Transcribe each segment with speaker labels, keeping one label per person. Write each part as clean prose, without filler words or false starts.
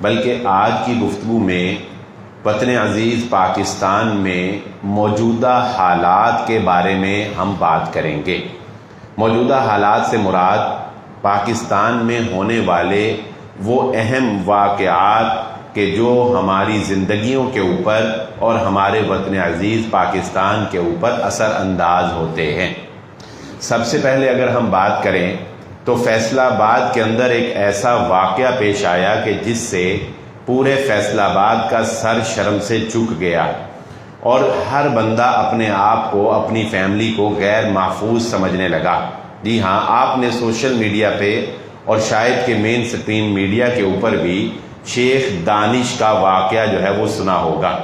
Speaker 1: بلکہ آج کی گفتگو میں وطن عزیز پاکستان میں موجودہ حالات کے بارے میں ہم بات کریں گے۔ موجودہ حالات سے مراد پاکستان میں ہونے والے وہ اہم واقعات کہ جو ہماری زندگیوں کے اوپر اور ہمارے وطن عزیز پاکستان کے اوپر اثر انداز ہوتے ہیں۔ سب سے پہلے اگر ہم بات کریں تو فیصل آباد کے اندر ایک ایسا واقعہ پیش آیا کہ جس سے پورے فیصل آباد کا سر شرم سے جھک گیا اور ہر بندہ اپنے آپ کو، اپنی فیملی کو غیر محفوظ سمجھنے لگا۔ جی ہاں، آپ نے سوشل میڈیا پہ اور شاید کہ مین سٹریم میڈیا کے اوپر بھی شیخ دانش کا واقعہ جو ہے وہ سنا ہوگا۔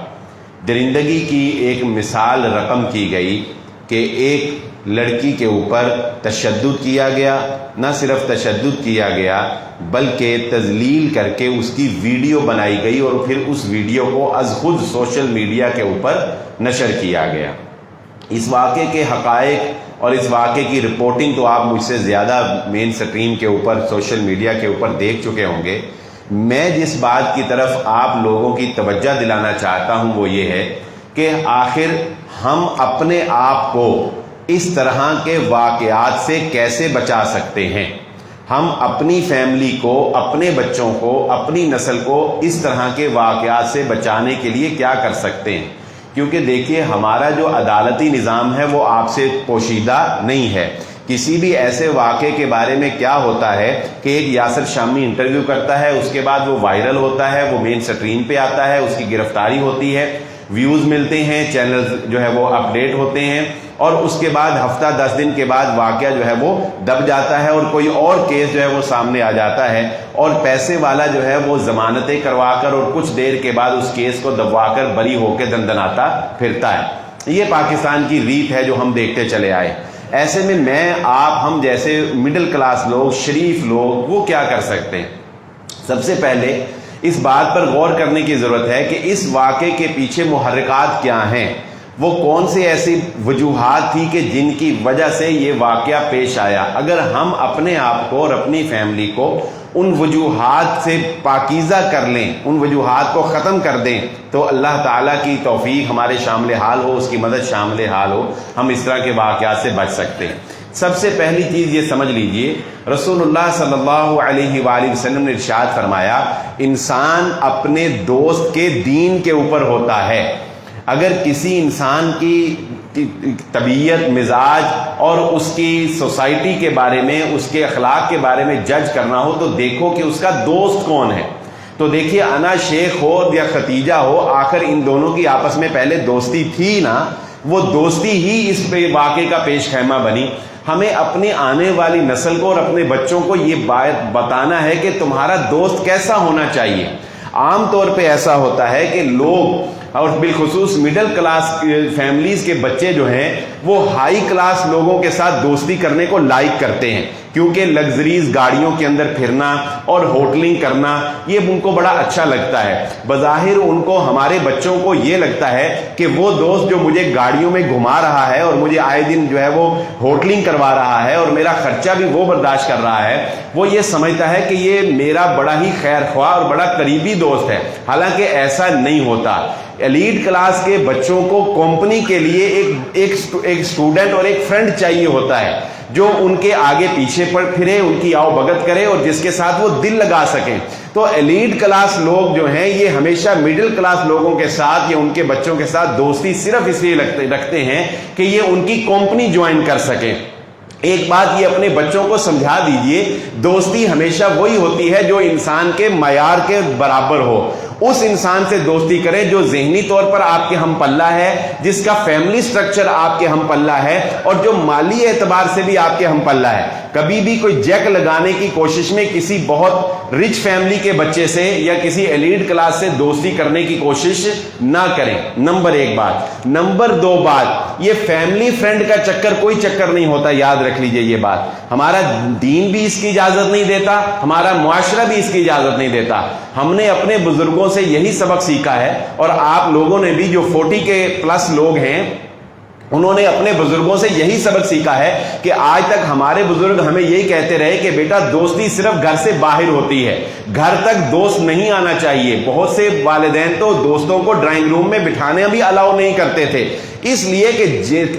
Speaker 1: درندگی کی ایک مثال رقم کی گئی کہ ایک لڑکی کے اوپر تشدد کیا گیا، نہ صرف تشدد کیا گیا بلکہ تذلیل کر کے اس کی ویڈیو بنائی گئی اور پھر اس ویڈیو کو از خود سوشل میڈیا کے اوپر نشر کیا گیا۔ اس واقعے کے حقائق اور اس واقعے کی رپورٹنگ تو آپ مجھ سے زیادہ مین سٹریم کے اوپر، سوشل میڈیا کے اوپر دیکھ چکے ہوں گے۔ میں جس بات کی طرف آپ لوگوں کی توجہ دلانا چاہتا ہوں وہ یہ ہے کہ آخر ہم اپنے آپ کو اس طرح کے واقعات سے کیسے بچا سکتے ہیں۔ ہم اپنی فیملی کو، اپنے بچوں کو، اپنی نسل کو اس طرح کے واقعات سے بچانے کے لیے کیا کر سکتے ہیں؟ کیونکہ دیکھیے، ہمارا جو عدالتی نظام ہے وہ آپ سے پوشیدہ نہیں ہے۔ کسی بھی ایسے واقعے کے بارے میں کیا ہوتا ہے کہ ایک یاسر شامی انٹرویو کرتا ہے، اس کے بعد وہ وائرل ہوتا ہے، وہ مین سٹریم پہ آتا ہے، اس کی گرفتاری ہوتی ہے، ویوز ملتے ہیں، چینل جو ہے وہ اپڈیٹ ہوتے ہیں، اور اس کے بعد ہفتہ 10 دن کے بعد واقعہ جو ہے وہ دب جاتا ہے اور کوئی اور کیس جو ہے وہ سامنے آ جاتا ہے، اور پیسے والا جو ہے وہ ضمانتیں کروا کر اور کچھ دیر کے بعد اس کیس کو دبوا کر بری ہو کے دندناتا پھرتا ہے۔ یہ پاکستان کی ریت ہے جو ہم دیکھتے چلے آئے۔ ایسے میں آپ، ہم جیسے مڈل کلاس لوگ، شریف لوگ، وہ کیا کر سکتے ہیں؟ سب سے پہلے اس بات پر غور کرنے کی ضرورت ہے کہ اس واقعے کے پیچھے محرکات کیا ہیں، وہ کون سی ایسی وجوہات تھی کہ جن کی وجہ سے یہ واقعہ پیش آیا۔ اگر ہم اپنے آپ کو اور اپنی فیملی کو ان وجوہات سے پاکیزہ کر لیں، ان وجوہات کو ختم کر دیں، تو اللہ تعالیٰ کی توفیق ہمارے شامل حال ہو، اس کی مدد شامل حال ہو، ہم اس طرح کے واقعات سے بچ سکتے ہیں۔ سب سے پہلی چیز یہ سمجھ لیجئے، رسول اللہ صلی اللہ علیہ وآلہ وسلم نے ارشاد فرمایا، انسان اپنے دوست کے دین کے اوپر ہوتا ہے۔ اگر کسی انسان کی طبیعت، مزاج اور اس کی سوسائٹی کے بارے میں، اس کے اخلاق کے بارے میں جج کرنا ہو تو دیکھو کہ اس کا دوست کون ہے۔ تو دیکھیے، انا شیخ ہو یا ختیجہ ہو، آخر ان دونوں کی آپس میں پہلے دوستی تھی نا، وہ دوستی ہی اس پہ واقعے کا پیش خیمہ بنی۔ ہمیں اپنے آنے والی نسل کو اور اپنے بچوں کو یہ بات بتانا ہے کہ تمہارا دوست کیسا ہونا چاہیے۔ عام طور پہ ایسا ہوتا ہے کہ لوگ، اور بالخصوص مڈل کلاس فیملیز کے بچے جو ہیں، وہ ہائی کلاس لوگوں کے ساتھ دوستی کرنے کو لائک کرتے ہیں، کیونکہ لگژریز گاڑیوں کے اندر پھرنا اور ہوٹلنگ کرنا یہ ان کو بڑا اچھا لگتا ہے۔ بظاہر ان کو، ہمارے بچوں کو یہ لگتا ہے کہ وہ دوست جو مجھے گاڑیوں میں گھما رہا ہے اور مجھے آئے دن جو ہے وہ ہوٹلنگ کروا رہا ہے اور میرا خرچہ بھی وہ برداشت کر رہا ہے، وہ یہ سمجھتا ہے کہ یہ میرا بڑا ہی خیر خواہ اور بڑا قریبی دوست ہے۔ حالانکہ ایسا نہیں ہوتا۔ ایلیٹ کلاس کے بچوں کو کمپنی کے لیے ایک اسٹوڈنٹ اور ایک فرینڈ چاہیے ہوتا ہے جو ان کے آگے پیچھے پر پھرے، ان کی آؤ بھگت کرے اور جس کے ساتھ وہ دل لگا سکیں۔ تو ایلیٹ کلاس لوگ جو ہیں یہ ہمیشہ مڈل کلاس لوگوں کے ساتھ یا ان کے بچوں کے ساتھ دوستی صرف اس لیے رکھتے ہیں کہ یہ ان کی کمپنی جوائن کر سکیں۔ ایک بات یہ اپنے بچوں کو سمجھا دیجئے، دوستی ہمیشہ وہی ہوتی ہے جو انسان کے معیار کے برابر ہو۔ اس انسان سے دوستی کریں جو ذہنی طور پر آپ کے ہم پلہ ہے، جس کا فیملی سٹرکچر آپ کے ہم پلہ ہے اور جو مالی اعتبار سے بھی آپ کے ہم پلہ ہے۔ کبھی بھی کوئی جیک لگانے کی کوشش میں کسی بہت رچ فیملی کے بچے سے یا کسی ایلیٹ کلاس سے دوستی کرنے کی کوشش نہ کریں۔ نمبر 1 بات۔ نمبر 2 بات، یہ فیملی فرینڈ کا چکر کوئی چکر نہیں ہوتا، یاد رکھ لیجئے یہ بات۔ ہمارا دین بھی اس کی اجازت نہیں دیتا، ہمارا معاشرہ بھی اس کی اجازت نہیں دیتا۔ ہم نے اپنے بزرگوں سے یہی سبق سیکھا ہے، اور آپ لوگوں نے بھی جو 40 کے پلس لوگ ہیں انہوں نے اپنے بزرگوں سے یہی سبق سیکھا ہے کہ آج تک ہمارے بزرگ ہمیں یہی کہتے رہے کہ بیٹا دوستی صرف گھر سے باہر ہوتی ہے، گھر تک دوست نہیں آنا چاہیے۔ بہت سے والدین تو دوستوں کو ڈرائنگ روم میں بٹھانے بھی الاؤ نہیں کرتے تھے، اس لیے کہ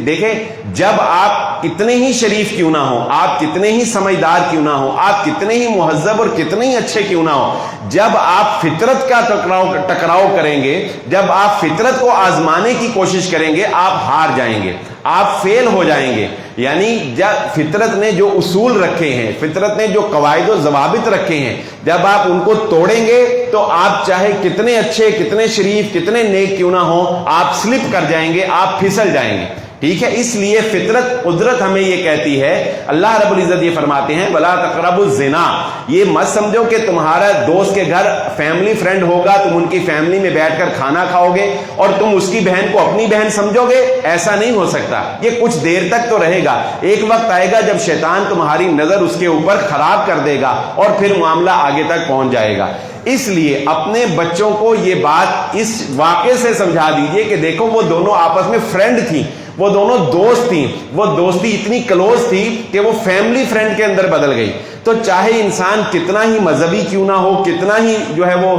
Speaker 1: دیکھیں جب آپ کتنے ہی شریف کیوں نہ ہو، آپ کتنے ہی سمجھدار کیوں نہ ہو، آپ کتنے ہی مہذب اور کتنے ہی اچھے کیوں نہ ہو، جب آپ فطرت کا ٹکراؤ کریں گے، جب آپ فطرت کو آزمانے کی کوشش کریں گے، آپ ہار جائیں گے، آپ فیل ہو جائیں گے۔ یعنی جب فطرت نے جو اصول رکھے ہیں، فطرت نے جو قواعد و ضوابط رکھے ہیں، جب آپ ان کو توڑیں گے تو آپ چاہے کتنے اچھے، کتنے شریف، کتنے نیک کیوں نہ ہو، آپ سلپ کر جائیں گے، آپ پھسل جائیں گے۔ ٹھیک ہے، اس لیے فطرت قدرت ہمیں یہ کہتی ہے، اللہ رب العزت یہ فرماتے ہیں وَلَا تَقْرَبُوا الزِّنَا، یہ مت سمجھو کہ تمہارا دوست کے گھر فیملی فرینڈ ہوگا، تم ان کی فیملی میں بیٹھ کر کھانا کھاؤ گے اور تم اس کی بہن کو اپنی بہن سمجھو گے، ایسا نہیں ہو سکتا۔ یہ کچھ دیر تک تو رہے گا، ایک وقت آئے گا جب شیطان تمہاری نظر اس کے اوپر خراب کر دے گا اور پھر معاملہ آگے تک پہنچ جائے گا۔ اس لیے اپنے بچوں کو یہ بات اس واقعے سے سمجھا دیجئے کہ دیکھو وہ دونوں آپس میں فرینڈ تھیں، وہ دونوں دوست تھیں، وہ دوستی اتنی کلوز تھی کہ وہ فیملی فرینڈ کے اندر بدل گئی۔ تو چاہے انسان کتنا ہی مذہبی کیوں نہ ہو، کتنا ہی جو ہے وہ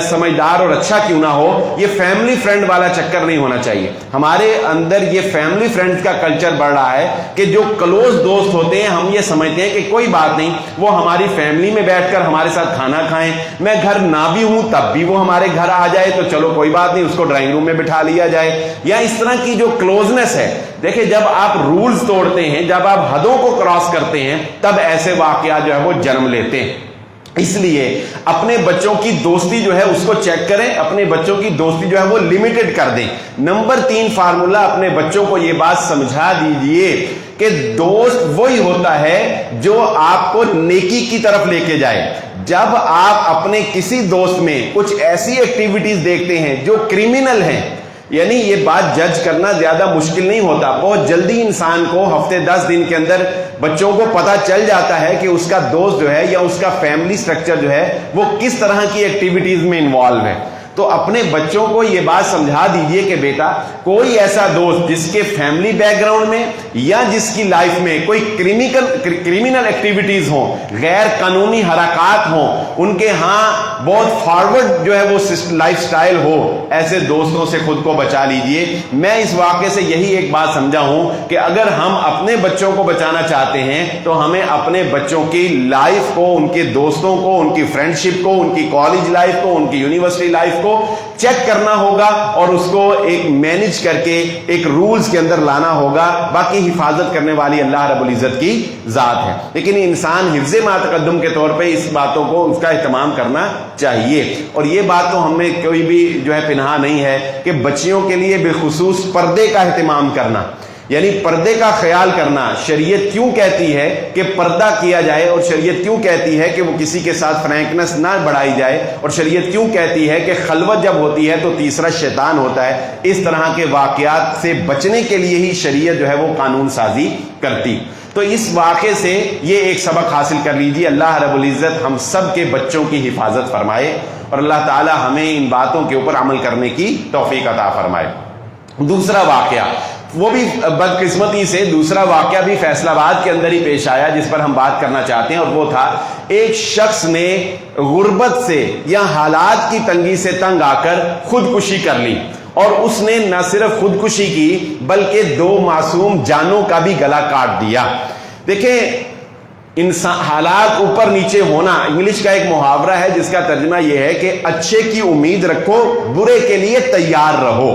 Speaker 1: سمجھدار اور اچھا کیوں نہ ہو، یہ فیملی فرینڈ والا چکر نہیں ہونا چاہیے۔ ہمارے اندر یہ فیملی فرینڈ کا کلچر بڑھ رہا ہے کہ جو کلوز دوست ہوتے ہیں ہم یہ سمجھتے ہیں کہ کوئی بات نہیں، وہ ہماری فیملی میں بیٹھ کر ہمارے ساتھ کھانا کھائیں، میں گھر نہ بھی ہوں تب بھی وہ ہمارے گھر آ جائے تو چلو کوئی بات نہیں، اس کو ڈرائنگ روم میں بٹھا لیا جائے، یا اس طرح کی جو کلوزنس ہے۔ دیکھیں جب آپ رولز توڑتے ہیں، جب آپ حدوں کو کراس کرتے ہیں، تب ایسے واقعات جو ہے وہ جنم لیتے ہیں۔ اس لیے اپنے بچوں کی دوستی جو ہے اس کو چیک کریں، اپنے بچوں کی دوستی جو ہے وہ لمیٹڈ کر دیں۔ نمبر 3 فارمولا، اپنے بچوں کو یہ بات سمجھا دیجئے کہ دوست وہی ہوتا ہے جو آپ کو نیکی کی طرف لے کے جائے۔ جب آپ اپنے کسی دوست میں کچھ ایسی ایکٹیویٹیز دیکھتے ہیں جو کریمنل ہیں، یعنی یہ بات جج کرنا زیادہ مشکل نہیں ہوتا، بہت جلدی انسان کو ہفتے 10 دن کے اندر بچوں کو پتہ چل جاتا ہے کہ اس کا دوست جو ہے یا اس کا فیملی سٹرکچر جو ہے وہ کس طرح کی ایکٹیویٹیز میں انوالو ہے۔ تو اپنے بچوں کو یہ بات سمجھا دیجئے کہ بیٹا کوئی ایسا دوست جس کے فیملی بیک گراؤنڈ میں یا جس کی لائف میں کوئی کریمنل ایکٹیویٹیز ہوں، غیر قانونی حرکات ہوں، ان کے ہاں بہت فارورڈ جو ہے وہ لائف سٹائل ہو، ایسے دوستوں سے خود کو بچا لیجئے۔ میں اس واقعے سے یہی ایک بات سمجھا ہوں کہ اگر ہم اپنے بچوں کو بچانا چاہتے ہیں تو ہمیں اپنے بچوں کی لائف کو، ان کے دوستوں کو، ان کی فرینڈشپ کو، ان کی کالج لائف کو، ان کی یونیورسٹی لائف کو چیک کرنا ہوگا اور اس کو ایک مینج کر کے ایک رولز کے اندر لانا ہوگا۔ باقی حفاظت کرنے والی اللہ رب العزت کی ذات ہے، لیکن انسان حفظ ما تقدم کے طور پہ اس باتوں کو اس کا اہتمام کرنا چاہیے۔ اور یہ بات تو ہمیں کوئی بھی جو ہے پنہا نہیں ہے کہ بچیوں کے لیے بالخصوص پردے کا اہتمام کرنا، یعنی پردے کا خیال کرنا۔ شریعت کیوں کہتی ہے کہ پردہ کیا جائے، اور شریعت کیوں کہتی ہے کہ وہ کسی کے ساتھ فرینکنس نہ بڑھائی جائے، اور شریعت کیوں کہتی ہے کہ خلوت جب ہوتی ہے تو تیسرا شیطان ہوتا ہے۔ اس طرح کے واقعات سے بچنے کے لیے ہی شریعت جو ہے وہ قانون سازی کرتی۔ تو اس واقعے سے یہ ایک سبق حاصل کر لیجیے، اللہ رب العزت ہم سب کے بچوں کی حفاظت فرمائے اور اللہ تعالی ہمیں ان باتوں کے اوپر عمل کرنے کی توفیق عطا فرمائے۔ دوسرا واقعہ، وہ بھی بدقسمتی سے دوسرا واقعہ بھی فیصل آباد کے اندر ہی پیش آیا جس پر ہم بات کرنا چاہتے ہیں، اور وہ تھا ایک شخص نے غربت سے یا حالات کی تنگی سے تنگ آ کر خودکشی کر لی، اور اس نے نہ صرف خودکشی کی بلکہ 2 معصوم جانوں کا بھی گلا کاٹ دیا۔ دیکھیں انسان حالات اوپر نیچے ہونا، انگلش کا ایک محاورہ ہے جس کا ترجمہ یہ ہے کہ اچھے کی امید رکھو، برے کے لیے تیار رہو۔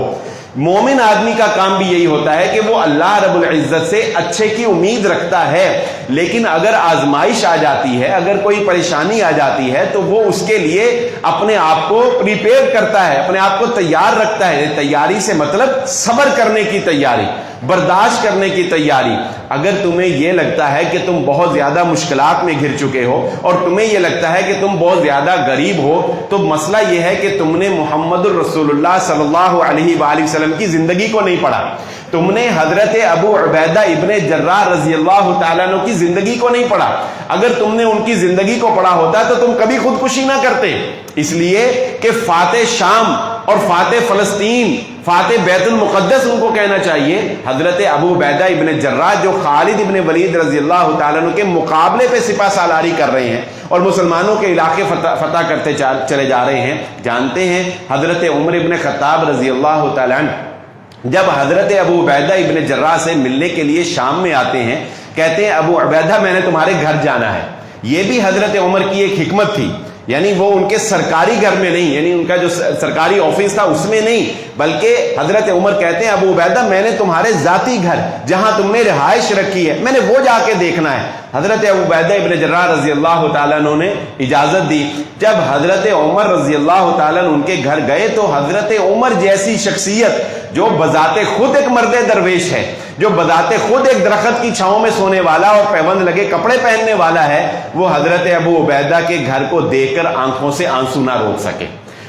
Speaker 1: مومن آدمی کا کام بھی یہی ہوتا ہے کہ وہ اللہ رب العزت سے اچھے کی امید رکھتا ہے، لیکن اگر آزمائش آ جاتی ہے، اگر کوئی پریشانی آ جاتی ہے تو وہ اس کے لیے اپنے آپ کو پریپیئر کرتا ہے، اپنے آپ کو تیار رکھتا ہے۔ تیاری سے مطلب صبر کرنے کی تیاری، برداشت کرنے کی تیاری۔ اگر تمہیں یہ لگتا ہے کہ تم بہت زیادہ مشکلات میں گھر چکے ہو اور تمہیں یہ لگتا ہے کہ تم بہت زیادہ غریب ہو، تو مسئلہ یہ ہے کہ تم نے محمد الرسول اللہ صلی اللہ علیہ وآلہ وسلم کی زندگی کو نہیں پڑھا، تم نے حضرت ابو عبیدہ ابن جراح رضی اللہ تعالیٰ عنہ کی زندگی کو نہیں پڑھا۔ اگر تم نے ان کی زندگی کو پڑھا ہوتا تو تم کبھی خودکشی نہ کرتے، اس لیے کہ فاتح شام اور فاتح فلسطین، فاتح بیت المقدس ان کو کہنا چاہیے۔ حضرت ابو عبیدہ ابن جراح جو خالد ابن ولید رضی اللہ تعالیٰ عنہ کے مقابلے پہ سپہ سالاری کر رہے ہیں اور مسلمانوں کے علاقے فتح کرتے چلے جا رہے ہیں، جانتے ہیں حضرت عمر ابن خطاب رضی اللہ تعالیٰ عنہ جب حضرت ابو عبیدہ ابن جراح سے ملنے کے لیے شام میں آتے ہیں، کہتے ہیں ابو عبیدہ میں نے تمہارے گھر جانا ہے۔ یہ بھی حضرت عمر کی ایک حکمت تھی، یعنی وہ ان کے سرکاری گھر میں نہیں، یعنی ان کا جو سرکاری آفس تھا اس میں نہیں، بلکہ حضرت عمر کہتے ہیں ابو عبیدہ میں نے تمہارے ذاتی گھر جہاں تم نے رہائش رکھی ہے میں نے وہ جا کے دیکھنا ہے۔ حضرت ابو عبیدہ ابن جراح رضی اللہ تعالیٰ عنہ نے اجازت دی۔ جب حضرت عمر رضی اللہ تعالیٰ عنہ ان کے گھر گئے تو حضرت عمر جیسی شخصیت جو بذات خود ایک مرد درویش ہے، جو بذات خود ایک درخت کی چھاؤں میں سونے والا اور پیوند لگے کپڑے پہننے والا ہے، وہ حضرت ابو عبیدہ کے گھر کو دیکھ کر آنکھوں سے آنسو نہ روک سکے،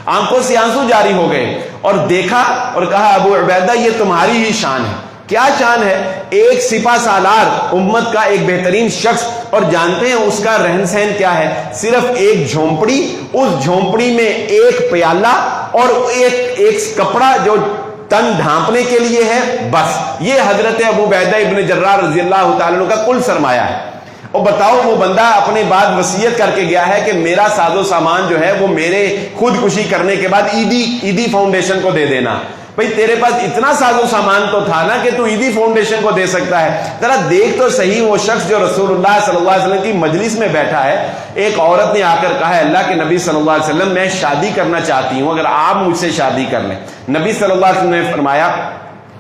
Speaker 1: آنکھوں سے آنسو جاری ہو گئے اور دیکھا اور کہا ابو عبیدہ یہ تمہاری ہی شان ہے۔ کیا شان ہے؟ ایک سپہ سالار، امت کا ایک بہترین شخص، اور جانتے ہیں اس کا رہن سہن کیا ہے؟ صرف ایک جھونپڑی، اس جھونپڑی میں ایک پیالہ اور ایک کپڑا جو تن ڈھانپنے کے لیے ہے، بس یہ حضرت ابو عبیدہ ابن جراح رضی اللہ تعالیٰ عنہ کا کل سرمایہ ہے۔ اور بتاؤ وہ بندہ اپنے بعد وصیت کر کے گیا ہے کہ میرا ساز و سامان جو ہے وہ میرے خودکشی کرنے کے بعد ایدی فاؤنڈیشن کو دے دینا۔ بھئی تیرے پاس اتنا ساز و سامان تو تھا نا کہ تو ایدی فاؤنڈیشن کو دے سکتا ہے۔ ذرا دیکھ تو صحیح وہ شخص جو رسول اللہ صلی اللہ علیہ وسلم کی مجلس میں بیٹھا ہے، ایک عورت نے آ کر کہا ہے اللہ کے نبی صلی اللہ علیہ وسلم میں شادی کرنا چاہتی ہوں، اگر آپ مجھ سے شادی کر لیں۔ نبی صلی اللہ علیہ وسلم نے فرمایا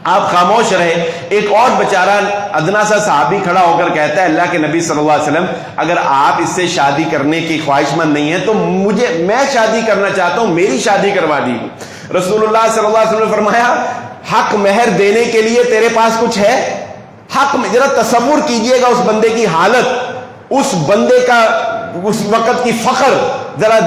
Speaker 1: آپ خاموش رہے۔ ایک اور بیچارہ ادنا سا صحابی کھڑا ہو کر کہتا ہے اللہ کے نبی صلی اللہ علیہ وسلم اگر آپ اس سے شادی کرنے کی خواہش مند نہیں ہیں تو میں شادی کرنا چاہتا ہوں، میری شادی کروا دی۔ رسول اللہ صلی اللہ علیہ وسلم نے فرمایا حق مہر دینے کے لیے تیرے پاس کچھ ہے؟ حق، ذرا تصور کیجئے گا اس بندے کی حالت، اس بندے کا اس وقت کی فخر ذرا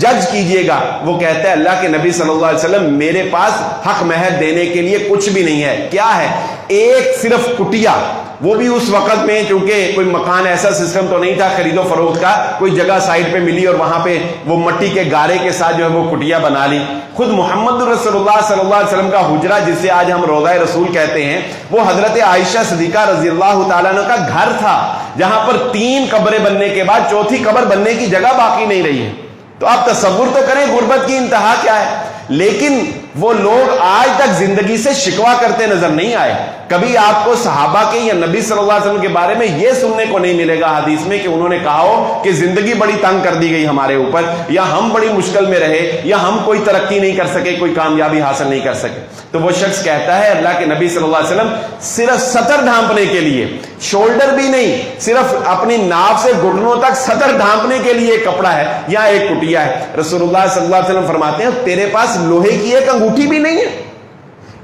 Speaker 1: جج کیجئے گا۔ وہ کہتا ہے اللہ کے نبی صلی اللہ علیہ وسلم میرے پاس حق مہر دینے کے لیے کچھ بھی نہیں ہے۔ کیا ہے؟ ایک صرف کٹیا، وہ بھی اس وقت میں چونکہ کوئی مکان ایسا سسٹم تو نہیں تھا خرید و فروخت کا، کوئی جگہ سائڈ پہ ملی اور وہاں پہ وہ مٹی کے گارے کے ساتھ جو ہے وہ کٹیا بنا لی۔ خود محمد رسول اللہ صلی اللہ علیہ وسلم کا حجرہ جسے آج ہم روضہ رسول کہتے ہیں، وہ حضرت عائشہ صدیقہ رضی اللہ تعالیٰ عنہ کا گھر تھا، جہاں پر 3 قبریں بننے کے بعد 4تھی قبر بننے کی جگہ باقی نہیں رہی ہے۔ تو آپ تصور تو کریں غربت کی انتہا کیا ہے۔ لیکن وہ لوگ آج تک زندگی سے شکوا کرتے نظر نہیں آئے۔ کبھی آپ کو صحابہ کے یا نبی صلی اللہ علیہ وسلم کے بارے میں یہ سننے کو نہیں ملے گا حدیث میں کہ انہوں نے کہا ہو کہ زندگی بڑی تنگ کر دی گئی ہمارے اوپر، یا ہم بڑی مشکل میں رہے، یا ہم کوئی ترقی نہیں کر سکے، کوئی کامیابی حاصل نہیں کر سکے۔ تو وہ شخص کہتا ہے اللہ کے نبی صلی اللہ علیہ وسلم صرف سطر ڈھانپنے کے لیے، شولڈر بھی نہیں، صرف اپنی ناف سے گھٹنوں تک سطر ڈھانپنے کے لیے ایک کپڑا ہے یا ایک کٹیا ہے۔ رسول اللہ صلی اللہ علیہ وسلم فرماتے ہیں تیرے پاس لوہے کی ایک انگوٹھی بھی نہیں ہے،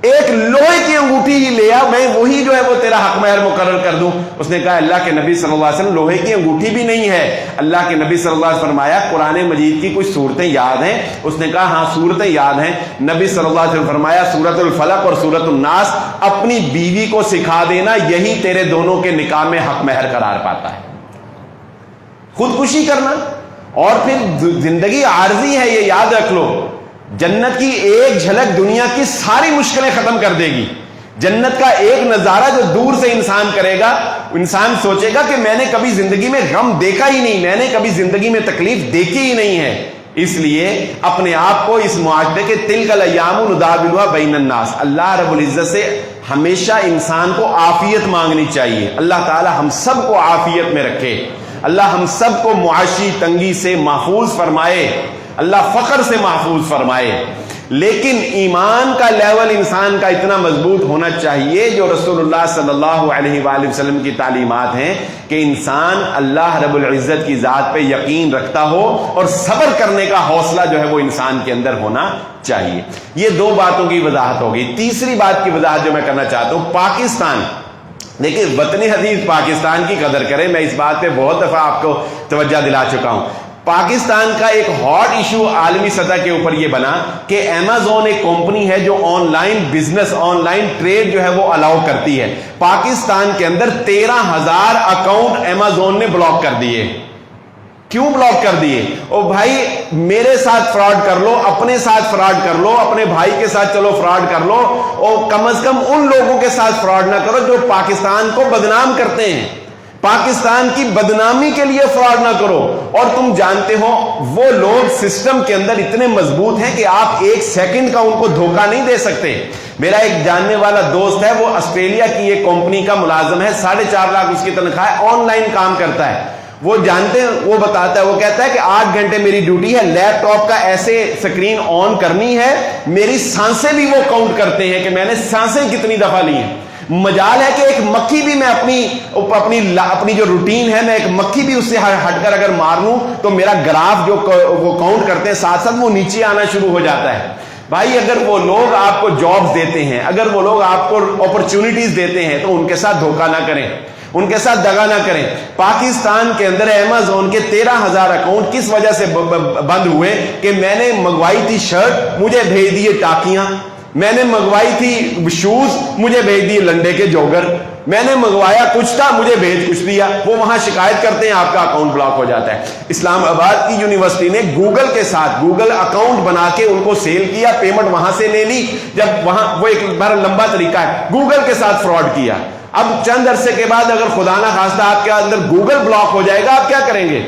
Speaker 1: ایک لوہے کی انگوٹھی ہی لے آ، میں وہی جو ہے وہ تیرا حق مہر مقرر کر دوں۔ اس نے کہا اللہ کے نبی صلی اللہ علیہ وسلم لوہے کی انگوٹھی بھی نہیں ہے۔ اللہ کے نبی صلی اللہ علیہ وسلم فرمایا قرآن مجید کی کچھ صورتیں یاد ہیں؟ اس نے کہا ہاں صورتیں یاد ہیں۔ نبی صلی اللہ علیہ وسلم فرمایا سورۃ الفلق اور سورۃ الناس اپنی بیوی کو سکھا دینا، یہی تیرے دونوں کے نکاح میں حق مہر قرار پاتا ہے۔ خودکشی کرنا اور پھر زندگی عارضی ہے، یہ یاد رکھ لو۔ جنت کی ایک جھلک دنیا کی ساری مشکلیں ختم کر دے گی۔ جنت کا ایک نظارہ جو دور سے انسان کرے گا، انسان سوچے گا کہ میں نے کبھی زندگی میں غم دیکھا ہی نہیں، میں نے کبھی زندگی میں تکلیف دیکھی ہی نہیں ہے۔ اس لیے اپنے آپ کو اس معاشرے کے تلک الایام نداولها بین الناس، اللہ رب العزت سے ہمیشہ انسان کو عافیت مانگنی چاہیے۔ اللہ تعالی ہم سب کو عافیت میں رکھے، اللہ ہم سب کو معاشی تنگی سے محفوظ فرمائے، اللہ فقر سے محفوظ فرمائے۔ لیکن ایمان کا لیول انسان کا اتنا مضبوط ہونا چاہیے جو رسول اللہ صلی اللہ علیہ وآلہ وسلم کی تعلیمات ہیں کہ انسان اللہ رب العزت کی ذات پہ یقین رکھتا ہو اور صبر کرنے کا حوصلہ جو ہے وہ انسان کے اندر ہونا چاہیے۔ یہ 2 باتوں کی وضاحت ہوگی۔ تیسری بات کی وضاحت جو میں کرنا چاہتا ہوں، پاکستان، دیکھیں وطن حدیث پاکستان کی قدر کریں، میں اس بات پہ بہت دفعہ آپ کو توجہ دلا چکا ہوں۔ پاکستان کا ایک ہاٹ ایشو عالمی سطح کے اوپر یہ بنا کہ ایمیزون ایک کمپنی ہے جو online business, online trade جو ہے وہ الاؤ کرتی ہے۔ پاکستان کے اندر 13,000 اکاؤنٹ ایمیزون نے بلاک کر دیے۔ کیوں بلاک کر دیے؟ او بھائی میرے ساتھ فراڈ کر لو، اپنے ساتھ فراڈ کر لو، اپنے بھائی کے ساتھ چلو فراڈ کر لو، اور کم از کم ان لوگوں کے ساتھ فراڈ نہ کرو جو پاکستان کو بدنام کرتے ہیں، پاکستان کی بدنامی کے لیے فراڈ نہ کرو۔ اور تم جانتے ہو وہ لوگ سسٹم کے اندر اتنے مضبوط ہیں کہ آپ ایک سیکنڈ کا ان کو دھوکہ نہیں دے سکتے۔ میرا ایک جاننے والا دوست ہے، وہ آسٹریلیا کی ایک کمپنی کا ملازم ہے، 4.5 لاکھ اس کی تنخواہ ہے، آن لائن کام کرتا ہے۔ وہ جانتے ہیں، وہ بتاتا ہے، وہ کہتا ہے کہ 8 گھنٹے میری ڈیوٹی ہے، لیپ ٹاپ کا ایسے سکرین آن کرنی ہے، میری سانسیں بھی وہ کاؤنٹ کرتے ہیں کہ میں نے سانسیں کتنی دفعہ لی ہیں۔ مجال ہے کہ ایک مکھی بھی میں اپنی جو روٹین ہے، میں ایک مکھی بھی اس سے ہٹ کر اگر مار لوں تو میرا گراف جو وہ کاؤنٹ کرتے ہیں ساتھ ساتھ وہ نیچے آنا شروع ہو جاتا ہے۔ بھائی اگر وہ لوگ آپ کو جابز دیتے ہیں، اگر وہ لوگ آپ کو اپرچونٹیز دیتے ہیں تو ان کے ساتھ دھوکہ نہ کریں، ان کے ساتھ دغا نہ کریں۔ پاکستان کے اندر ایمیزون کے 13,000 اکاؤنٹ کس وجہ سے بند ہوئے کہ میں نے منگوائی تھی شرٹ، مجھے بھیج دیے ٹاکیاں، میں نے منگوائی تھی شوز، مجھے بھیج دیے لنڈے کے جوگر، میں نے منگوایا کچھ تھا، مجھے بھیج کچھ دیا۔ وہ وہاں شکایت کرتے ہیں، آپ کا اکاؤنٹ بلاک ہو جاتا ہے۔ اسلام آباد کی یونیورسٹی نے گوگل کے ساتھ گوگل اکاؤنٹ بنا کے ان کو سیل کیا، پیمنٹ وہاں سے لے لی، جب وہاں وہ ایک بڑا لمبا طریقہ ہے، گوگل کے ساتھ فراڈ کیا۔ اب چند عرصے کے بعد اگر خدا نہ خواستہ آپ کے اندر گوگل بلاک ہو جائے گا، آپ کیا کریں گے؟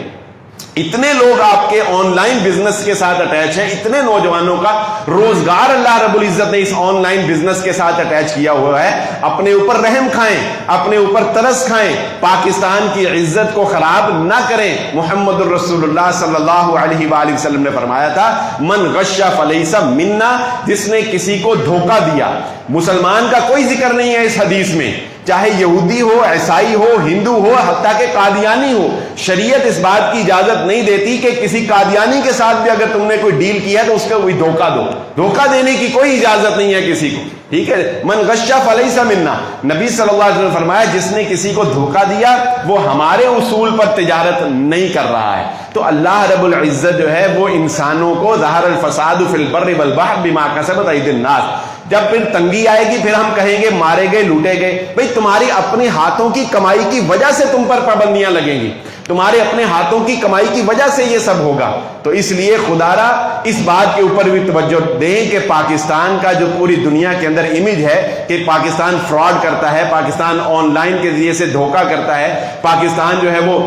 Speaker 1: اتنے لوگ آپ کے آن لائن بزنس کے ساتھ اٹیچ ہیں، اتنے نوجوانوں کا روزگار اللہ رب العزت نے اس آن لائن بزنس کے ساتھ اٹیچ کیا ہوا ہے۔ اپنے اوپر رحم کھائیں، اپنے اوپر ترس کھائیں، پاکستان کی عزت کو خراب نہ کریں۔ محمد الرسول اللہ صلی اللہ علیہ وآلہ وسلم نے فرمایا تھا، من غش فلیس منا، جس نے کسی کو دھوکہ دیا۔ مسلمان کا کوئی ذکر نہیں ہے اس حدیث میں، چاہے یہودی ہو، عیسائی ہو، ہندو ہو، حتیٰ کہ قادیانی ہو۔ شریعت اس بات کی اجازت نہیں دیتی کہ کسی قادیانی کے ساتھ بھی اگر تم نے کوئی ڈیل کیا ہے تو اس کا کوئی دھوکہ دو۔ دھوکہ دینے کی کوئی اجازت نہیں ہے کسی کو، ٹھیک ہے؟ من غش فلیس منا، نبی صلی اللہ علیہ وسلم نے فرمایا جس نے کسی کو دھوکہ دیا وہ ہمارے اصول پر تجارت نہیں کر رہا ہے۔ تو اللہ رب العزت جو ہے وہ انسانوں کو ظہر الفساد فی البر والبحر بما کسبت ایدی الناس، جب پھر تنگی آئے گی پھر ہم کہیں گے مارے گئے لوٹے گئے۔ بھئی تمہاری اپنے ہاتھوں کی کمائی کی وجہ سے تم پر پابندیاں لگیں گی، تمہارے اپنے ہاتھوں کی کمائی کی وجہ سے یہ سب ہوگا۔ تو اس لیے خدا را اس بات کے اوپر بھی توجہ دیں کہ پاکستان کا جو پوری دنیا کے اندر امیج ہے کہ پاکستان فراڈ کرتا ہے، پاکستان آن لائن کے ذریعے سے دھوکہ کرتا ہے، پاکستان جو ہے وہ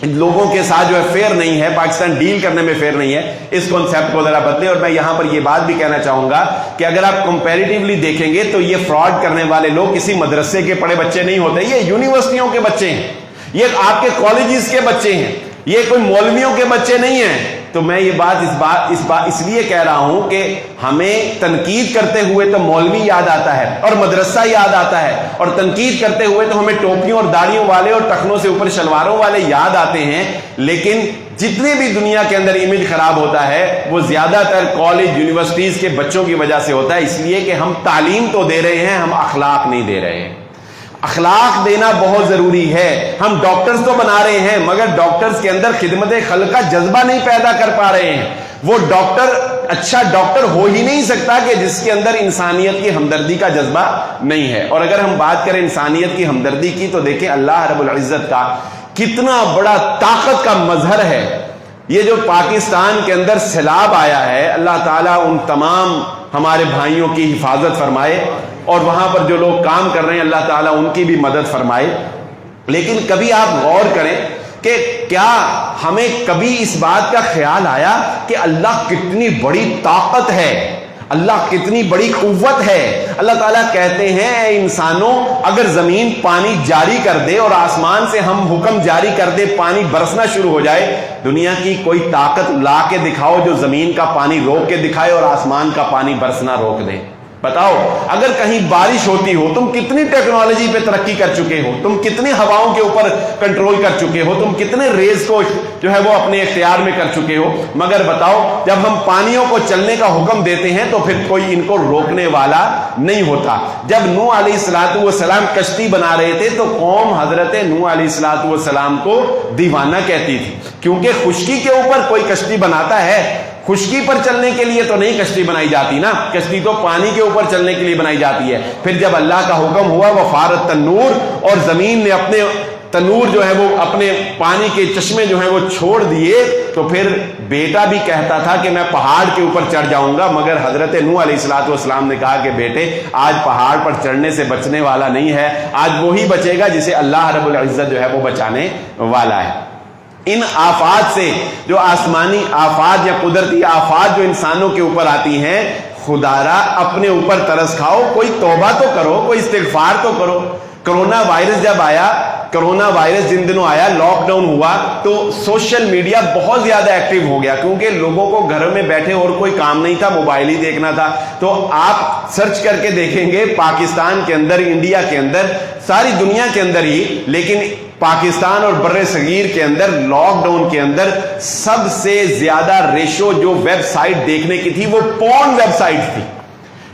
Speaker 1: لوگوں کے ساتھ جو ہے فیئر نہیں ہے، پاکستان ڈیل کرنے میں فیئر نہیں ہے، اس کانسیپٹ کو ذرا بدلیں۔ اور میں یہاں پر یہ بات بھی کہنا چاہوں گا کہ اگر آپ کمپیریٹیولی دیکھیں گے تو یہ فراڈ کرنے والے لوگ کسی مدرسے کے پڑھے بچے نہیں ہوتے، یہ یونیورسٹیوں کے بچے ہیں، یہ آپ کے کالجز کے بچے ہیں، یہ کوئی مولویوں کے بچے نہیں ہیں۔ تو میں یہ بات اس لیے کہہ رہا ہوں کہ ہمیں تنقید کرتے ہوئے تو مولوی یاد آتا ہے اور مدرسہ یاد آتا ہے، اور تنقید کرتے ہوئے تو ہمیں ٹوپیوں اور داڑھیوں والے اور ٹخنوں سے اوپر شلواروں والے یاد آتے ہیں، لیکن جتنے بھی دنیا کے اندر امیج خراب ہوتا ہے وہ زیادہ تر کالج یونیورسٹیز کے بچوں کی وجہ سے ہوتا ہے، اس لیے کہ ہم تعلیم تو دے رہے ہیں، ہم اخلاق نہیں دے رہے ہیں۔ اخلاق دینا بہت ضروری ہے۔ ہم ڈاکٹرز تو بنا رہے ہیں مگر ڈاکٹرز کے اندر خدمت خلق کا جذبہ نہیں پیدا کر پا رہے ہیں۔ وہ ڈاکٹر اچھا ڈاکٹر ہو ہی نہیں سکتا کہ جس کے اندر انسانیت کی ہمدردی کا جذبہ نہیں ہے۔ اور اگر ہم بات کریں انسانیت کی ہمدردی کی تو دیکھیں اللہ رب العزت کا کتنا بڑا طاقت کا مظہر ہے یہ جو پاکستان کے اندر سیلاب آیا ہے۔ اللہ تعالیٰ ان تمام ہمارے بھائیوں کی حفاظت فرمائے، اور وہاں پر جو لوگ کام کر رہے ہیں اللہ تعالیٰ ان کی بھی مدد فرمائے۔ لیکن کبھی آپ غور کریں کہ کیا ہمیں کبھی اس بات کا خیال آیا کہ اللہ کتنی بڑی طاقت ہے، اللہ کتنی بڑی قوت ہے؟ اللہ تعالیٰ کہتے ہیں اے انسانوں، اگر زمین پانی جاری کر دے اور آسمان سے ہم حکم جاری کر دے پانی برسنا شروع ہو جائے، دنیا کی کوئی طاقت لا کے دکھاؤ جو زمین کا پانی روک کے دکھائے اور آسمان کا پانی برسنا روک دے۔ بتاؤ اگر کہیں بارش ہوتی ہو، تم کتنی ٹیکنالوجی پہ ترقی کر چکے ہو، تم کتنی ہواؤں کے اوپر کنٹرول کر چکے ہو، تم کتنے ریز کو جو ہے وہ اپنے اختیار میں کر چکے ہو، مگر بتاؤ جب ہم پانیوں کو چلنے کا حکم دیتے ہیں تو پھر کوئی ان کو روکنے والا نہیں ہوتا۔ جب نوح علیہ السلام کشتی بنا رہے تھے تو قوم حضرت نوح علیہ السلام کو دیوانہ کہتی تھی، کیونکہ خشکی کے اوپر کوئی کشتی بناتا ہے، خشکی پر چلنے کے لیے تو نہیں کشتی بنائی جاتی نا، کشتی تو پانی کے اوپر چلنے کے لیے بنائی جاتی ہے۔ پھر جب اللہ کا حکم ہوا وفارت تنور، اور زمین نے اپنے تنور جو ہے وہ اپنے پانی کے چشمے جو ہیں وہ چھوڑ دیے تو پھر بیٹا بھی کہتا تھا کہ میں پہاڑ کے اوپر چڑھ جاؤں گا، مگر حضرت نوح علیہ الصلوۃ والسلام نے کہا کہ بیٹے آج پہاڑ پر چڑھنے سے بچنے والا نہیں ہے، آج وہی بچے گا جسے اللہ رب العزت جو ہے وہ بچانے والا ہے۔ ان آفات سے، جو آسمانی آفات یا قدرتی آفات جو انسانوں کے اوپر آتی ہیں، خدارا اپنے اوپر ترس کھاؤ، کوئی توبہ تو کرو، کوئی استغفار تو کرو۔ کرونا وائرس جب آیا، کرونا وائرس جن دنوں آیا، لاک ڈاؤن ہوا، تو سوشل میڈیا بہت زیادہ ایکٹیو ہو گیا، کیونکہ لوگوں کو گھر میں بیٹھے اور کوئی کام نہیں تھا، موبائل ہی دیکھنا تھا۔ تو آپ سرچ کر کے دیکھیں گے پاکستان کے اندر، انڈیا کے اندر، ساری دنیا کے اندر ہی، لیکن پاکستان اور بر صغیر کے اندر لاک ڈاؤن کے اندر سب سے زیادہ ریشو جو ویب سائٹ دیکھنے کی تھی وہ پورن ویب سائٹ تھی۔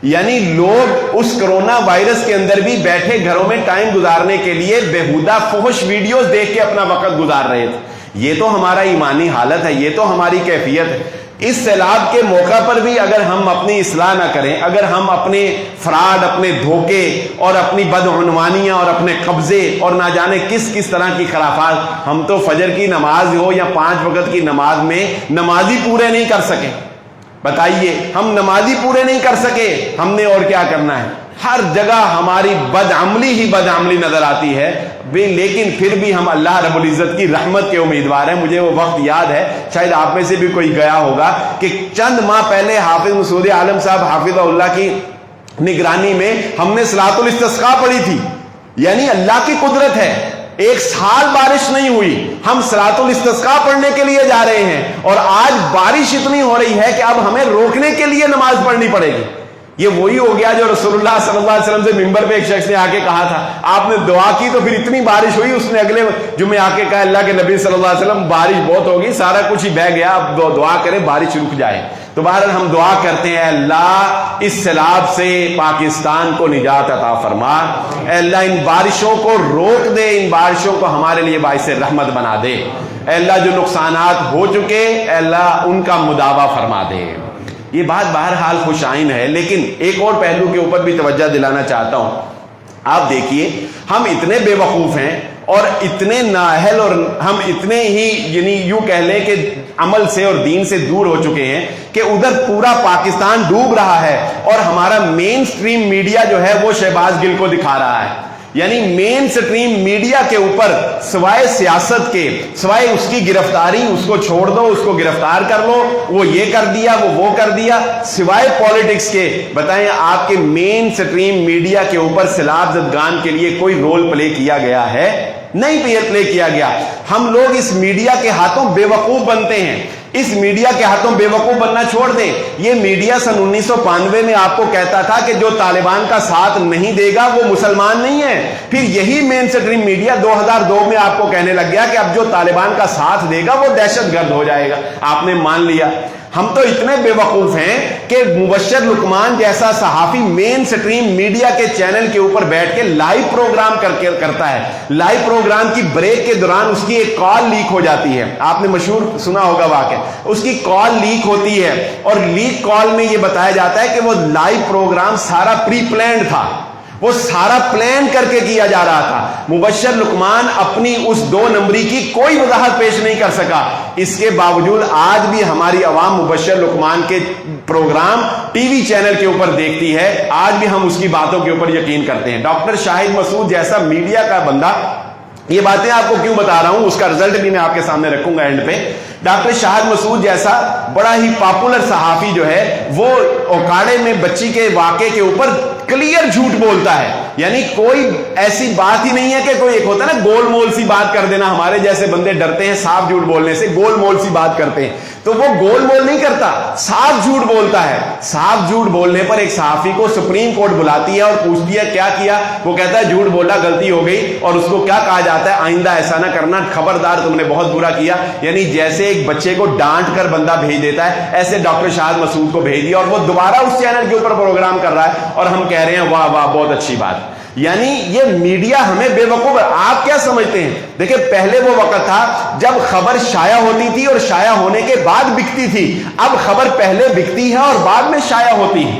Speaker 1: یعنی لوگ اس کرونا وائرس کے اندر بھی بیٹھے گھروں میں ٹائم گزارنے کے لیے بےہودہ فحش ویڈیوز دیکھ کے اپنا وقت گزار رہے تھے۔ یہ تو ہمارا ایمانی حالت ہے، یہ تو ہماری کیفیت ہے۔ اس سیلاب کے موقع پر بھی اگر ہم اپنی اصلاح نہ کریں، اگر ہم اپنے فراڈ، اپنے دھوکے اور اپنی بدعنوانیاں اور اپنے قبضے اور نہ جانے کس کس طرح کی خرافات، ہم تو فجر کی نماز ہو یا 5 وقت کی نماز میں نمازی پورے نہیں کر سکے۔ بتائیے، ہم نمازی پورے نہیں کر سکے، ہم نے اور کیا کرنا ہے؟ ہر جگہ ہماری بدعملی ہی بدعملی نظر آتی ہے، لیکن پھر بھی ہم اللہ رب العزت کی رحمت کے امیدوار ہیں۔ مجھے وہ وقت یاد ہے، شاید آپ میں سے بھی کوئی گیا ہوگا، کہ چند ماہ پہلے حافظ مسعود عالم صاحب حافظہ اللہ کی نگرانی میں ہم نے صلاۃ الاستسقاء پڑھی تھی۔ یعنی اللہ کی قدرت ہے، 1 سال بارش نہیں ہوئی، ہم صلاۃ الاستسقاء پڑھنے کے لیے جا رہے ہیں، اور آج بارش اتنی ہو رہی ہے کہ اب ہمیں روکنے کے لیے نماز پڑھنی پڑے گی۔ یہ وہی ہو گیا جو رسول اللہ صلی اللہ علیہ وسلم سے منبر پہ ایک شخص نے آ کے کہا تھا، آپ نے دعا کی تو پھر اتنی بارش ہوئی، اس نے اگلے جمعے آ کے کہا اللہ کے نبی صلی اللہ علیہ وسلم بارش بہت ہوگی، سارا کچھ ہی بہہ گیا، اب دعا کریں بارش رک جائے۔ تو بہرحال ہم دعا کرتے ہیں، اللہ اس سیلاب سے پاکستان کو نجات عطا فرما، اے اللہ ان بارشوں کو روک دے، ان بارشوں کو ہمارے لیے باعث رحمت بنا دے، اے اللہ جو نقصانات ہو چکے اے اللہ ان کا مداوع فرما دے۔ یہ بات بہرحال خوش آئین ہے، لیکن ایک اور پہلو کے اوپر بھی توجہ دلانا چاہتا ہوں۔ آپ دیکھیے، ہم اتنے بے وقوف ہیں اور اتنے نااہل، اور ہم اتنے ہی یعنی یوں کہہ لیں کہ عمل سے اور دین سے دور ہو چکے ہیں کہ ادھر پورا پاکستان ڈوب رہا ہے اور ہمارا مین سٹریم میڈیا جو ہے وہ شہباز گل کو دکھا رہا ہے۔ یعنی مین سٹریم میڈیا کے اوپر سوائے سیاست کے، سوائے اس کی گرفتاری، اس کو چھوڑ دو، اس کو گرفتار کر لو، وہ یہ کر دیا، وہ کر دیا، سوائے پالیٹکس کے بتائیں آپ کے مین سٹریم میڈیا کے اوپر سیلاب زدگان کے لیے کوئی رول پلے کیا گیا ہے؟ نہیں پلے کیا گیا۔ ہم لوگ اس میڈیا کے ہاتھوں بے وقوف بنتے ہیں، اس میڈیا کے ہاتھوں بے وقوف بننا چھوڑ دیں۔ یہ میڈیا سن 1992 میں آپ کو کہتا تھا کہ جو طالبان کا ساتھ نہیں دے گا وہ مسلمان نہیں ہے، پھر یہی مین سٹریم میڈیا 2002 میں آپ کو کہنے لگ گیا کہ اب جو طالبان کا ساتھ دے گا وہ دہشت گرد ہو جائے گا، آپ نے مان لیا۔ ہم تو اتنے بے وقوف ہیں کہ مبشر لقمان جیسا صحافی مین سٹریم میڈیا کے چینل کے اوپر بیٹھ کے لائیو پروگرام کرتا ہے، لائیو پروگرام کی بریک کے دوران اس کی ایک کال لیک ہو جاتی ہے، آپ نے مشہور سنا ہوگا واقعہ، اس کی کال لیک ہوتی ہے اور لیک کال میں یہ بتایا جاتا ہے کہ وہ لائیو پروگرام سارا پری پلانڈ تھا، وہ سارا پلان کر کے کیا جا رہا تھا۔ مبشر لقمان اپنی اس 2 نمبری کی کوئی وضاحت پیش نہیں کر سکا، اس کے باوجود آج بھی ہماری عوام مبشر لقمان کے پروگرام ٹی وی چینل کے اوپر دیکھتی ہے، آج بھی ہم اس کی باتوں کے اوپر یقین کرتے ہیں۔ ڈاکٹر شاہد مسعود جیسا میڈیا کا بندہ، یہ باتیں آپ کو کیوں بتا رہا ہوں، اس کا رزلٹ بھی میں آپ کے سامنے رکھوں گا اینڈ پہ۔ ڈاکٹر شاہد مسعود جیسا بڑا ہی پاپولر صحافی جو ہے، وہ اوکاڑے میں بچی کے واقعے کے اوپر کلیئر جھوٹ بولتا ہے، یعنی کوئی ایسی بات ہی نہیں ہے کہ کوئی ایک ہوتا ہے نا گول مول سی بات کر دینا، ہمارے جیسے بندے ڈرتے ہیں صاف جھوٹ بولنے سے، گول مول سی بات کرتے ہیں، تو وہ گول مول نہیں کرتا، صاف جھوٹ بولتا ہے۔ صاف جھوٹ بولنے پر ایک صحافی کو سپریم کورٹ بلاتی ہے اور پوچھتی ہے کیا کیا، وہ کہتا ہے جھوٹ بولا، غلطی ہو گئی، اور اس کو کیا کہا جاتا ہے، آئندہ ایسا نہ کرنا، خبردار تم نے بہت برا کیا۔ یعنی جیسے ایک بچے کو ڈانٹ کر بندہ بھیج دیتا ہے، ایسے ڈاکٹر شاہد مسعود کو بھیج دیا اور وہ دوبارہ اس چینل کے اوپر پروگرام کر رہا ہے اور ہم کہہ رہے ہیں واہ واہ بہت اچھی بات۔ یعنی یہ میڈیا ہمیں بے وقوف، آپ کیا سمجھتے ہیں؟ دیکھیں پہلے وہ وقت تھا جب خبر شائع ہوتی تھی اور شائع ہونے کے بعد بکتی تھی، اب خبر پہلے بکتی ہے اور بعد میں شائع ہوتی ہے۔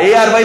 Speaker 1: ARY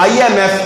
Speaker 1: IMF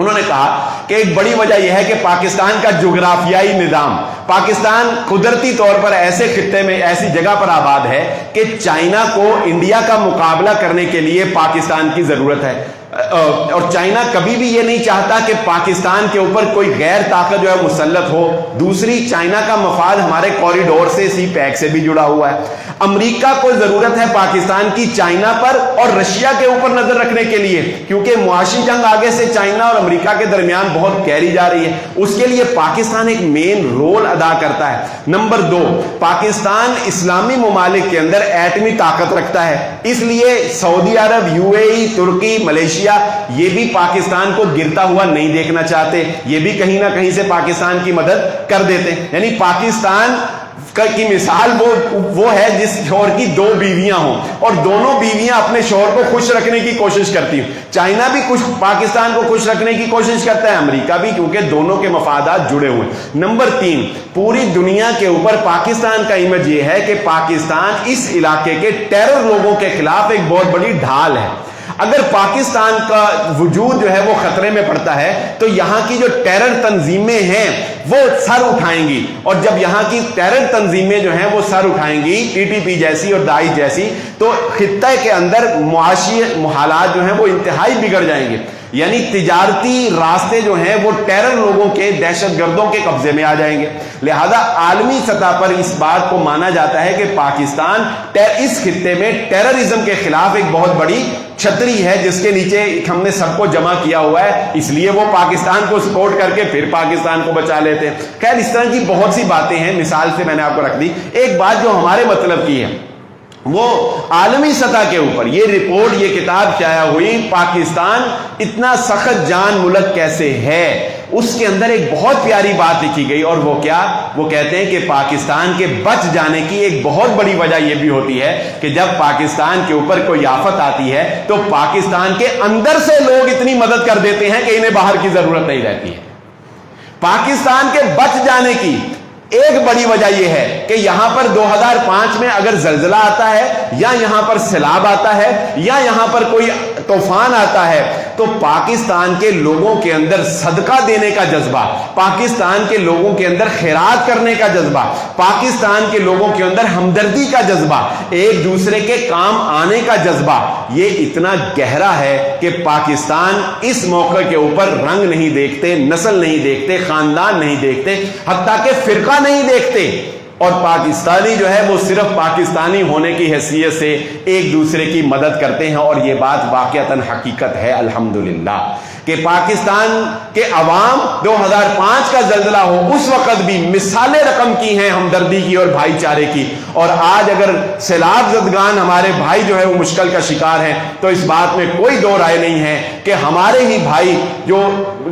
Speaker 1: انہوں نے کہا کہ ایک بڑی وجہ یہ ہے کہ پاکستان کا جغرافیائی نظام، پاکستان قدرتی طور پر ایسے خطے میں ایسی جگہ پر آباد ہے کہ چائنا کو انڈیا کا مقابلہ کرنے کے لیے پاکستان کی ضرورت ہے، اور چائنا کبھی بھی یہ نہیں چاہتا کہ پاکستان کے اوپر کوئی غیر طاقت جو ہے مسلط ہو۔ دوسری، چائنا کا مفاد ہمارے کوریڈور سے، سی پیک سے بھی جڑا ہوا ہے۔ امریکہ کو ضرورت ہے پاکستان کی چائنا پر اور رشیا کے اوپر نظر رکھنے کے لیے، کیونکہ معاشی جنگ آگے سے چائنا اور امریکہ کے درمیان بہت گہری جا رہی ہے، اس کے لیے پاکستان ایک مین رول ادا کرتا ہے۔ نمبر 2، پاکستان اسلامی ممالک کے اندر ایٹمی طاقت رکھتا ہے، اس لیے سعودی عرب، UAE، ترکی، ملیشیا یہ بھی پاکستان کو گرتا ہوا نہیں دیکھنا چاہتے، یہ بھی کہیں نہ کہیں سے پاکستان کی مدد کر دیتے۔ یعنی پاکستان کی مثال وہ ہے جس شوہر کی 2 بیویاں ہوں اور دونوں بیویاں اپنے شوہر کو خوش رکھنے کی کوشش کرتی ہیں۔ چائنا بھی پاکستان کو خوش رکھنے کی کوشش کرتا ہے، امریکہ بھی، کیونکہ دونوں کے مفادات جڑے ہوئے ہیں۔ نمبر 3، پوری دنیا کے اوپر پاکستان کا امیج یہ ہے کہ پاکستان اس علاقے کے ٹیرر لوگوں کے خلاف ایک بہت بڑی ڈھال ہے۔ اگر پاکستان کا وجود جو ہے وہ خطرے میں پڑتا ہے تو یہاں کی جو ٹیرر تنظیمیں ہیں وہ سر اٹھائیں گی، اور جب یہاں کی ٹیرر تنظیمیں جو ہیں وہ سر اٹھائیں گی، TTP جیسی اور داعش جیسی، تو خطے کے اندر معاشی حالات جو ہیں وہ انتہائی بگڑ جائیں گے۔ یعنی تجارتی راستے جو ہیں وہ ٹیرر لوگوں کے، دہشت گردوں کے قبضے میں آ جائیں گے۔ لہذا عالمی سطح پر اس بات کو مانا جاتا ہے کہ پاکستان اس خطے میں ٹیررزم کے خلاف ایک بہت بڑی چھتری ہے جس کے نیچے ہم نے سب کو جمع کیا ہوا ہے، اس لیے وہ پاکستان کو سپورٹ کر کے پھر پاکستان کو بچا لیتے ہیں۔ خیر، اس طرح کی بہت سی باتیں ہیں، مثال سے میں نے آپ کو رکھ دی۔ ایک بات جو ہمارے مطلب کی ہے وہ عالمی سطح کے اوپر یہ رپورٹ، یہ کتاب شائع ہوئی، پاکستان اتنا سخت جان ملک کیسے ہے، اس کے اندر ایک بہت پیاری بات لکھی گئی، اور وہ کیا؟ وہ کہتے ہیں کہ پاکستان کے بچ جانے کی ایک بہت بڑی وجہ یہ بھی ہوتی ہے کہ جب پاکستان کے اوپر کوئی آفت آتی ہے تو پاکستان کے اندر سے لوگ اتنی مدد کر دیتے ہیں کہ انہیں باہر کی ضرورت نہیں رہتی ہے۔ پاکستان کے بچ جانے کی ایک بڑی وجہ یہ ہے کہ یہاں پر 2005 میں اگر زلزلہ آتا ہے یا یہاں پر سیلاب آتا ہے یا یہاں پر کوئی طوفان آتا ہے تو پاکستان کے لوگوں کے اندر صدقہ دینے کا جذبہ، پاکستان کے لوگوں کے اندر خیرات کرنے کا جذبہ، پاکستان کے لوگوں کے اندر ہمدردی کا جذبہ، ایک دوسرے کے کام آنے کا جذبہ، یہ اتنا گہرا ہے کہ پاکستان اس موقع کے اوپر رنگ نہیں دیکھتے، نسل نہیں دیکھتے، خاندان نہیں دیکھتے، حتیٰ کہ فرقہ نہیں دیکھتے، اور پاکستانی جو ہے وہ صرف پاکستانی ہونے کی حیثیت سے ایک دوسرے کی مدد کرتے ہیں۔ اور یہ بات واقعتاً حقیقت ہے الحمدللہ کہ پاکستان کے عوام 2005 کا زلزلہ ہو اس وقت بھی مثال رقم کی ہیں ہمدردی کی اور بھائی چارے کی، اور آج اگر سیلاب زدگان ہمارے بھائی جو ہے وہ مشکل کا شکار ہیں تو اس بات میں کوئی دو رائے نہیں ہے کہ ہمارے ہی بھائی جو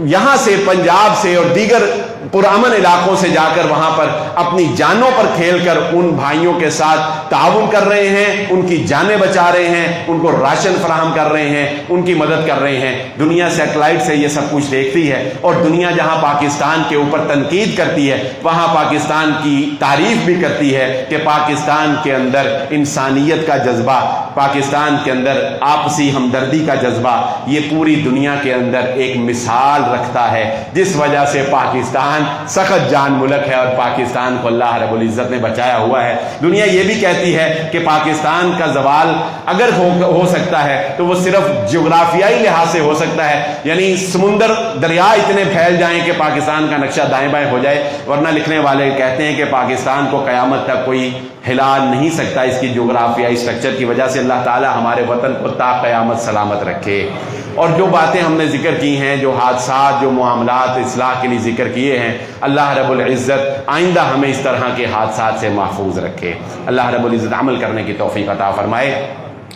Speaker 1: یہاں سے پنجاب سے اور دیگر پرامن علاقوں سے جا کر وہاں پر اپنی جانوں پر کھیل کر ان بھائیوں کے ساتھ تعاون کر رہے ہیں، ان کی جانیں بچا رہے ہیں، ان کو راشن فراہم کر رہے ہیں، ان کی مدد کر رہے ہیں۔ دنیا سیٹلائٹ سے یہ سب کچھ دیکھتی ہے، اور دنیا جہاں پاکستان کے اوپر تنقید کرتی ہے وہاں پاکستان کی تعریف بھی کرتی ہے کہ پاکستان کے اندر انسانیت کا جذبہ، پاکستان کے اندر آپسی ہمدردی کا جذبہ یہ پوری دنیا کے اندر ایک مثال رکھتا ہے، جس وجہ سے پاکستان سخت جان ملک ہے اور پاکستان کو اللہ رب العزت نے بچایا ہوا ہے۔ دنیا یہ بھی کہتی ہے کہ پاکستان کا زوال اگر ہو سکتا ہے تو وہ صرف جغرافیائی لحاظ سے ہو سکتا ہے، یعنی سمندر دریا اتنے پھیل جائیں کہ پاکستان کا نقشہ دائیں بائیں ہو جائے، ورنہ لکھنے والے کہتے ہیں کہ پاکستان کو قیامت تک کوئی ہلا نہیں سکتا اس کی جغرافیائی سٹرکچر کی وجہ سے۔ اللہ تعالی ہمارے وطن کو تا قیامت سلامت رکھے۔ اور جو باتیں ہم نے ذکر کی ہیں، جو حادثات، جو معاملات اصلاح کے لیے ذکر کیے ہیں، اللہ رب العزت آئندہ ہمیں اس طرح کے حادثات سے محفوظ رکھے۔ اللہ رب العزت عمل کرنے کی توفیق عطا فرمائے۔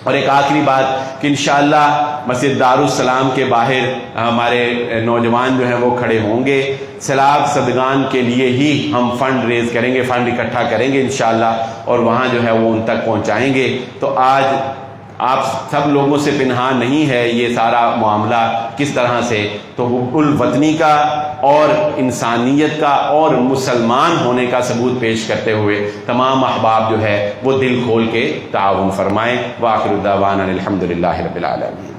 Speaker 1: اور ایک آخری بات کہ انشاءاللہ مسجد دارالسلام کے باہر ہمارے نوجوان جو ہیں وہ کھڑے ہوں گے، سیلاب زدگان کے لیے ہی ہم فنڈ ریز کریں گے، فنڈ اکٹھا کریں گے انشاءاللہ، اور وہاں جو ہے وہ ان تک پہنچائیں گے۔ تو آج آپ سب لوگوں سے پنہان نہیں ہے یہ سارا معاملہ کس طرح سے، تو حب الوطنی کا اور انسانیت کا اور مسلمان ہونے کا ثبوت پیش کرتے ہوئے تمام احباب جو ہے وہ دل کھول کے تعاون فرمائیں۔ وآخر دعوانا الحمدللہ رب العالمین۔